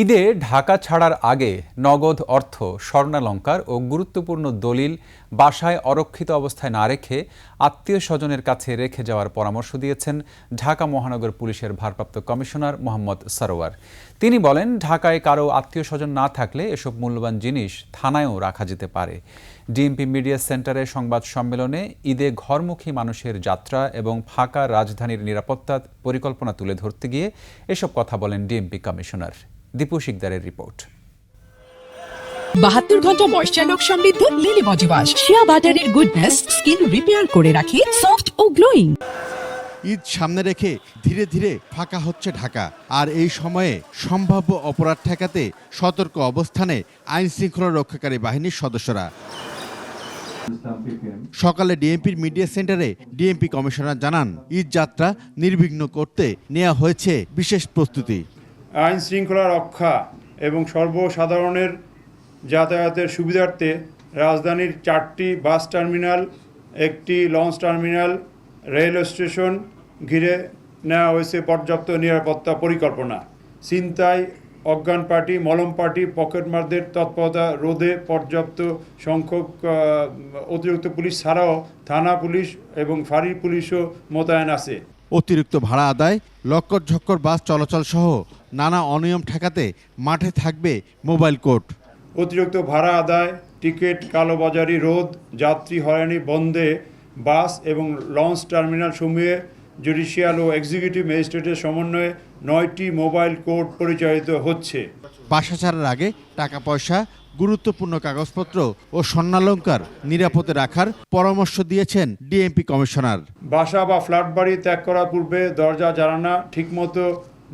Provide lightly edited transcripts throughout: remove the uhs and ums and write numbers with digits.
ঈদে ঢাকা ছাড়ার আগে নগদ অর্থ, স্বর্ণালংকার ও গুরুত্বপূর্ণ দলিল বাসায় অরক্ষিত অবস্থায় না রেখে আত্মীয় স্বজনের কাছে রেখে যাওয়ার পরামর্শ দিয়েছেন ঢাকা মহানগর পুলিশের ভারপ্রাপ্ত কমিশনার মোহাম্মদ সারোয়ার। তিনি বলেন, ঢাকায় কারো আত্মীয় স্বজন না থাকলে এসব মূল্যবান জিনিস থানায়ও রাখা যেতে পারে। ডিএমপি মিডিয়া সেন্টারে সংবাদ সম্মেলনে ঈদে ঘরমুখী মানুষের যাত্রা এবং ফাঁকা রাজধানীর নিরাপত্তা পরিকল্পনা তুলে ধরতে গিয়ে এসব কথা বলেন ডিএমপি কমিশনার। দীপু শিকদারের রিপোর্ট। 72 ঘন্টা ময়েশ্চার লক সমৃদ্ধ লিলি বডি ওয়াশ, শিয়া বাটারের গুডনেস স্কিন রিপেয়ার করে রাখে সফট ও গ্লোয়িং। ঈদ সামনে রেখে ধীরে ধীরে ফাঁকা হচ্ছে ঢাকা। আর এই সময়ে সম্ভাব্য অপরাধ ঠেকাতে সতর্ক অবস্থানে আইন শৃঙ্খলা রক্ষাকারী বাহিনীর সদস্যরা। সকালে ডিএমপির মিডিয়া সেন্টারে ডিএমপি কমিশনার জানান, ঈদ যাত্রা নির্বিঘ্ন করতে নেওয়া হয়েছে বিশেষ প্রস্তুতি। আইন শৃঙ্খলা রক্ষা এবং সর্বসাধারণের যাতায়াতের সুবিধার্থে রাজধানীর 4টি বাস টার্মিনাল, 1টি লঞ্চ টার্মিনাল, রেল স্টেশন ঘিরে নেওয়া হয়েছে পর্যাপ্ত নিরাপত্তা পরিকল্পনা। ছিনতাই, অজ্ঞান পার্টি, মলম পার্টি, পকেটমারদের তৎপরতা রোধে পর্যাপ্ত সংখ্যক অতিরিক্ত পুলিশ ছাড়াও থানা পুলিশ এবং ফাঁড়ি পুলিশও মোতায়েন আছে। অতিরিক্ত ভাড়া আদায়, লক্কর ঝক্কর বাস চলাচল সহ নানা অনিয়ম ঠেকাতে মাঠে থাকবে মোবাইল কোর্ট। অতিরিক্ত ভাড়া আদায়, টিকিট কালোবাজারি রোধ, যাত্রী হয়রানি বন্ধে বাস এবং লঞ্চ টার্মিনাল সমূহে জুডিশিয়াল ও এক্সিকিউটিভ ম্যাজিস্ট্রেটের সমন্বয়ে 9টি মোবাইল কোর্ট পরিচালিত হচ্ছে। বাসা ছাড়ার আগে টাকা পয়সা, গুরুত্বপূর্ণ কাগজপত্র ও স্বর্ণালংকার নিরাপদে রাখার পরামর্শ দিয়েছেন ডিএমপি কমিশনার। বাসা বা ফ্ল্যাট বাড়ি ত্যাগ করার পূর্বে দরজা জানালা ঠিকমতো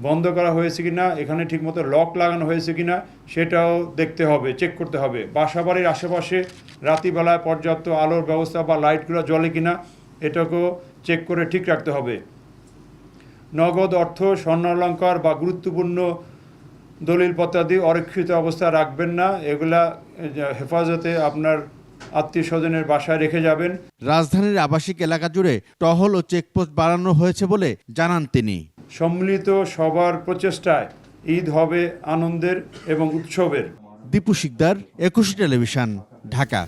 বন্ধ করা হয়েছে কিনা, এখানে ঠিকমতো লক লাগানো হয়েছে কিনা সেটাও দেখতে হবে, চেক করতে হবে। বাসা বাড়ির আশেপাশে রাত্রিবেলায় পর্যাপ্ত আলোর ব্যবস্থা বা লাইটগুলো জ্বলে কিনা এটাকেও চেক করে ঠিক রাখতে হবে। নগদ অর্থ, স্বর্ণালংকার বা গুরুত্বপূর্ণ দলিলপত্রাদি অরক্ষিত অবস্থায় রাখবেন না। এগুলা হেফাজতে আপনার আত্মীয় স্বজনের বাসায় রেখে যাবেন। রাজধানীর আবাসিক এলাকা জুড়ে টহল ও চেকপোস্ট বাড়ানো হয়েছে বলে জানান তিনি। সম্মিলিত সবার প্রচেষ্টায় ঈদ হবে আনন্দের এবং উৎসবের। দীপু শিকদার, 21 টেলিভিশন, ঢাকা।